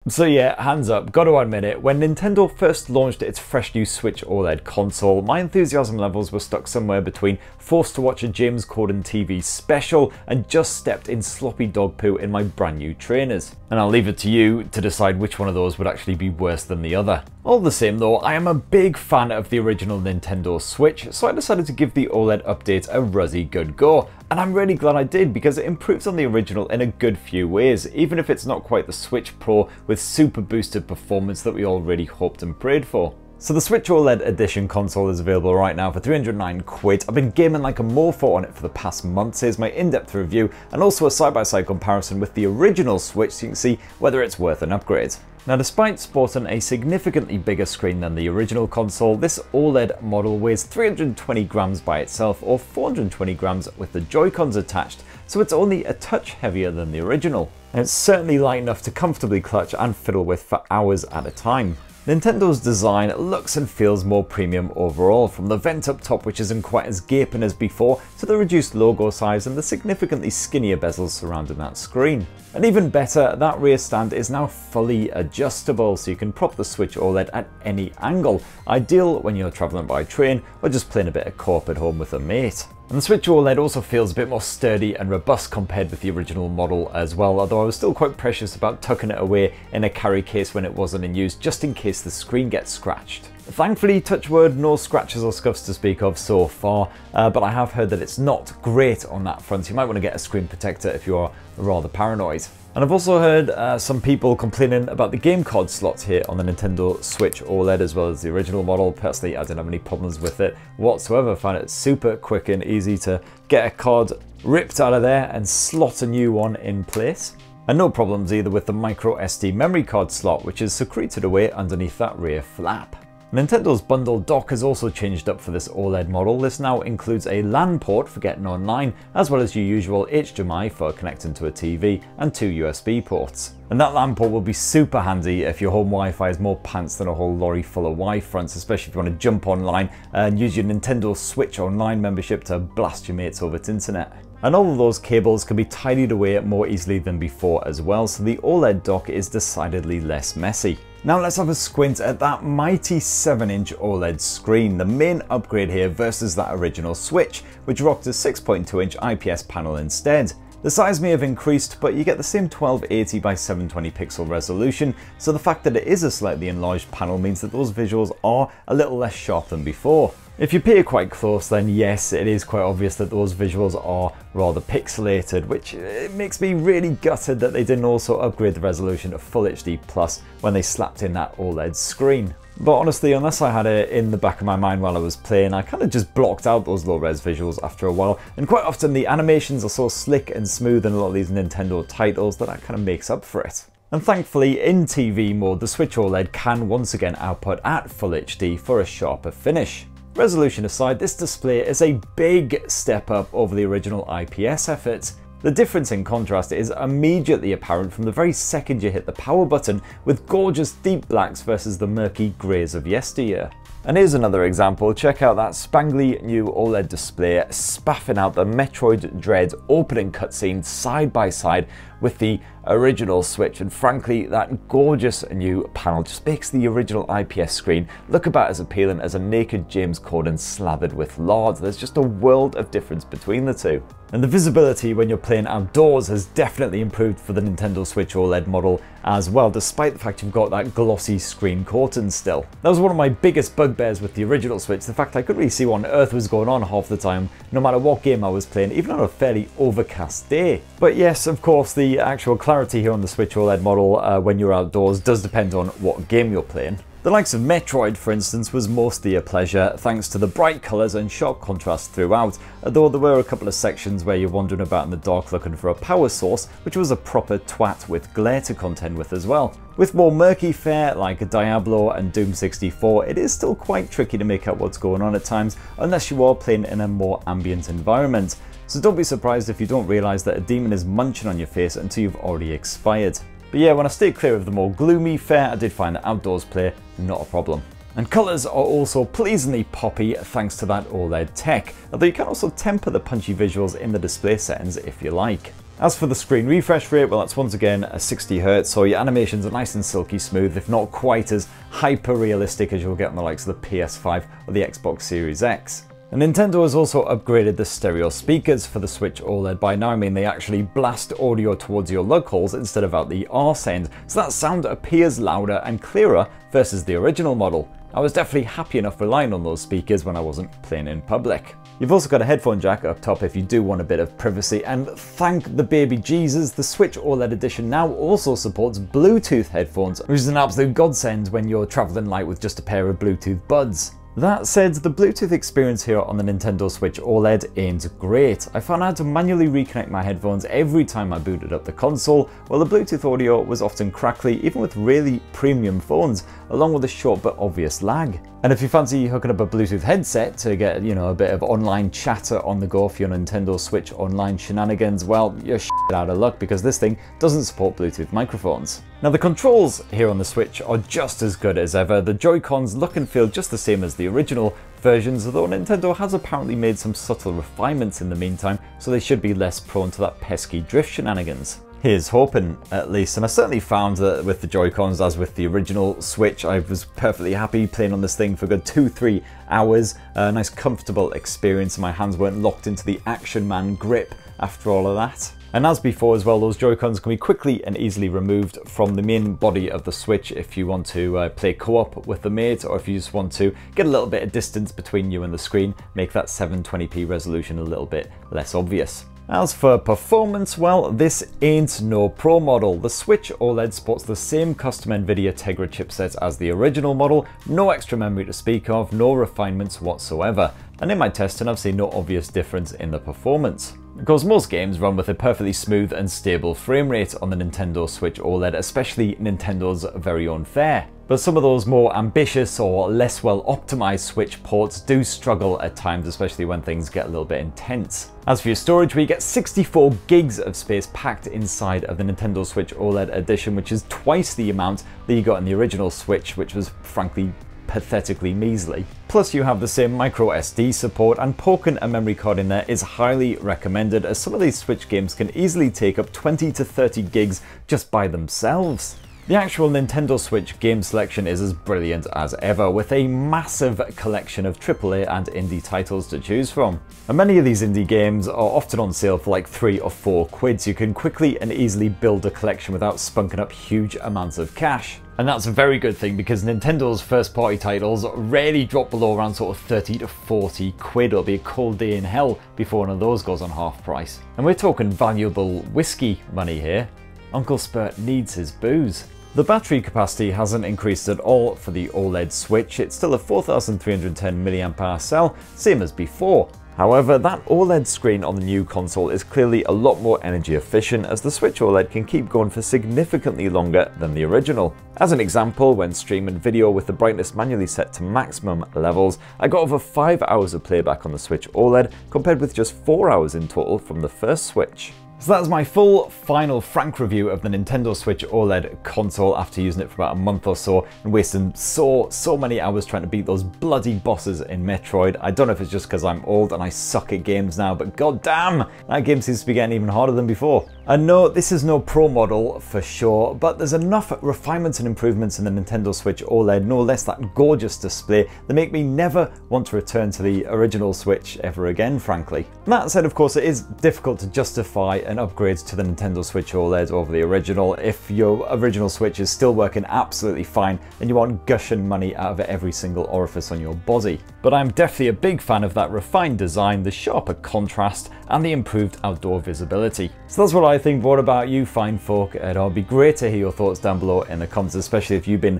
So yeah, hands up, gotta admit it, when Nintendo first launched its fresh new Switch OLED console, my enthusiasm levels were stuck somewhere between forced to watch a James Corden TV special and just stepped in sloppy dog poo in my brand new trainers. And I'll leave it to you to decide which one of those would actually be worse than the other. All the same though, I am a big fan of the original Nintendo Switch, so I decided to give the OLED update a ruzzy good go. And I'm really glad I did, because it improves on the original in a good few ways, even if it's not quite the Switch Pro with super boosted performance that we all really hoped and prayed for. So the Switch OLED Edition console is available right now for 309 quid. I've been gaming like a mofo on it for the past months. Here's my in-depth review and also a side-by-side comparison with the original Switch so you can see whether it's worth an upgrade. Now, despite sporting a significantly bigger screen than the original console, this OLED model weighs 320 grams by itself, or 420 grams with the Joy-Cons attached, so it's only a touch heavier than the original. And it's certainly light enough to comfortably clutch and fiddle with for hours at a time. Nintendo's design looks and feels more premium overall, from the vent up top which isn't quite as gaping as before, to the reduced logo size and the significantly skinnier bezels surrounding that screen. And even better, that rear stand is now fully adjustable, so you can prop the Switch OLED at any angle, ideal when you're travelling by train or just playing a bit of co-op at home with a mate. And the Switch OLED also feels a bit more sturdy and robust compared with the original model as well, although I was still quite precious about tucking it away in a carry case when it wasn't in use, just in case the screen gets scratched. Thankfully, touch wood, no scratches or scuffs to speak of so far, but I have heard that it's not great on that front, so you might want to get a screen protector if you are rather paranoid. And I've also heard some people complaining about the game card slot here on the Nintendo Switch OLED as well as the original model. Personally, I didn't have any problems with it whatsoever. I found it super quick and easy to get a card ripped out of there and slot a new one in place. And no problems either with the micro SD memory card slot, which is secreted away underneath that rear flap. Nintendo's bundle dock has also changed up for this OLED model. This now includes a LAN port for getting online, as well as your usual HDMI for connecting to a TV and 2 USB ports. And that LAN port will be super handy if your home Wi-Fi is more pants than a whole lorry full of Wi-Fronts, especially if you want to jump online and use your Nintendo Switch Online membership to blast your mates over its internet. And all of those cables can be tidied away more easily than before as well, so the OLED dock is decidedly less messy. Now let's have a squint at that mighty 7-inch OLED screen, the main upgrade here versus that original Switch, which rocked a 6.2-inch IPS panel instead. The size may have increased, but you get the same 1280 by 720 pixel resolution, so the fact that it is a slightly enlarged panel means that those visuals are a little less sharp than before. If you pay quite close, then yes, it is quite obvious that those visuals are rather pixelated, which makes me really gutted that they didn't also upgrade the resolution to Full HD Plus when they slapped in that OLED screen. But honestly, unless I had it in the back of my mind while I was playing, I kind of just blocked out those low-res visuals after a while, and quite often the animations are so slick and smooth in a lot of these Nintendo titles that kind of makes up for it. And thankfully, in TV mode, the Switch OLED can once again output at Full HD for a sharper finish. Resolution aside, this display is a big step up over the original IPS efforts. The difference in contrast is immediately apparent from the very second you hit the power button, with gorgeous deep blacks versus the murky greys of yesteryear. And here's another example. Check out that spangly new OLED display spaffing out the Metroid Dread opening cutscene side by side with the original Switch, and frankly that gorgeous new panel just makes the original IPS screen look about as appealing as a naked James Corden slathered with lard. There's just a world of difference between the two. And the visibility when you're playing outdoors has definitely improved for the Nintendo Switch OLED model as well, despite the fact you've got that glossy screen coating still. That was one of my biggest bugbears with the original Switch, the fact I couldn't really see what on earth was going on half the time, no matter what game I was playing, even on a fairly overcast day. But yes, of course, the actual clarity here on the Switch OLED model when you're outdoors does depend on what game you're playing. The likes of Metroid, for instance, was mostly a pleasure thanks to the bright colours and sharp contrast throughout, although there were a couple of sections where you're wandering about in the dark looking for a power source, which was a proper twat with glare to contend with as well. With more murky fare like Diablo and Doom 64, it is still quite tricky to make out what's going on at times, unless you are playing in a more ambient environment. So don't be surprised if you don't realise that a demon is munching on your face until you've already expired. But yeah, when I stayed clear of the more gloomy fare, I did find that outdoors play not a problem. And colours are also pleasingly poppy thanks to that OLED tech, although you can also temper the punchy visuals in the display settings if you like. As for the screen refresh rate, well, that's once again a 60Hz, so your animations are nice and silky smooth, if not quite as hyper-realistic as you'll get on the likes of the PS5 or the Xbox Series X. And Nintendo has also upgraded the stereo speakers for the Switch OLED. By now I mean they actually blast audio towards your lug holes instead of out the arse end, so that sound appears louder and clearer versus the original model. I was definitely happy enough relying on those speakers when I wasn't playing in public. You've also got a headphone jack up top if you do want a bit of privacy, and thank the baby Jesus, the Switch OLED Edition now also supports Bluetooth headphones, which is an absolute godsend when you're traveling light with just a pair of Bluetooth buds. That said, the Bluetooth experience here on the Nintendo Switch OLED ain't great. I found I had to manually reconnect my headphones every time I booted up the console, while the Bluetooth audio was often crackly even with really premium phones, along with a short but obvious lag. And if you fancy hooking up a Bluetooth headset to get, a bit of online chatter on the go for your Nintendo Switch online shenanigans, well, you're shit out of luck because this thing doesn't support Bluetooth microphones. Now the controls here on the Switch are just as good as ever. The Joy-Cons look and feel just the same as the original versions, although Nintendo has apparently made some subtle refinements in the meantime, so they should be less prone to that pesky drift shenanigans. Here's hoping, at least, and I certainly found that with the Joy-Cons, as with the original Switch, I was perfectly happy playing on this thing for a good 2-3 hours. A nice comfortable experience, and my hands weren't locked into the Action Man grip after all of that. And as before as well, those Joy-Cons can be quickly and easily removed from the main body of the Switch if you want to play co-op with the mate, or if you just want to get a little bit of distance between you and the screen, make that 720p resolution a little bit less obvious. As for performance, well, this ain't no Pro model. The Switch OLED sports the same custom NVIDIA Tegra chipset as the original model, no extra memory to speak of, no refinements whatsoever. And in my testing, I've seen no obvious difference in the performance. Of course, most games run with a perfectly smooth and stable frame rate on the Nintendo Switch OLED, especially Nintendo's very own fare. But some of those more ambitious or less well optimized Switch ports do struggle at times, especially when things get a little bit intense. As for your storage, we get 64 gigs of space packed inside of the Nintendo Switch OLED Edition, which is twice the amount that you got in the original Switch, which was frankly pathetically measly. Plus you have the same micro SD support, and poking a memory card in there is highly recommended, as some of these Switch games can easily take up 20 to 30 gigs just by themselves. The actual Nintendo Switch game selection is as brilliant as ever, with a massive collection of AAA and indie titles to choose from. And many of these indie games are often on sale for like 3 or 4 quid, so you can quickly and easily build a collection without spunking up huge amounts of cash. And that's a very good thing, because Nintendo's first party titles rarely drop below around sort of 30 to 40 quid. It'll be a cold day in hell before one of those goes on half price. And we're talking valuable whiskey money here. Uncle Spurt needs his booze. The battery capacity hasn't increased at all for the OLED Switch. It's still a 4310 mAh cell, same as before. However, that OLED screen on the new console is clearly a lot more energy efficient, as the Switch OLED can keep going for significantly longer than the original. As an example, when streaming video with the brightness manually set to maximum levels, I got over 5 hours of playback on the Switch OLED, compared with just 4 hours in total from the first Switch. So that's my full, final, frank review of the Nintendo Switch OLED console after using it for about a month or so and wasting so many hours trying to beat those bloody bosses in Metroid. I don't know if it's just because I'm old and I suck at games now, but goddamn, that game seems to be getting even harder than before. And no, this is no Pro model for sure, but there's enough refinements and improvements in the Nintendo Switch OLED, no less that gorgeous display, that make me never want to return to the original Switch ever again, frankly. And that said, of course, it is difficult to justify an upgrade to the Nintendo Switch OLED over the original if your original Switch is still working absolutely fine and you want gushing money out of every single orifice on your body. But I'm definitely a big fan of that refined design, the sharper contrast, and the improved outdoor visibility. So that's what I think. What about you, fine folk? It'll be great to hear your thoughts down below in the comments, especially if you've been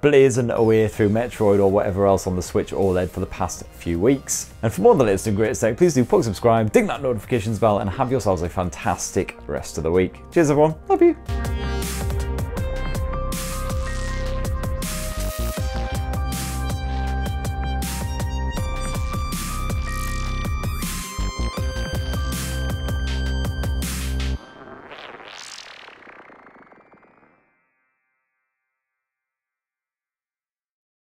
blazing away through Metroid or whatever else on the Switch OLED for the past few weeks. And for more on the latest and greatest tech, please do poke, subscribe, ding that notifications bell, and have yourselves a fantastic rest of the week. Cheers everyone, love you.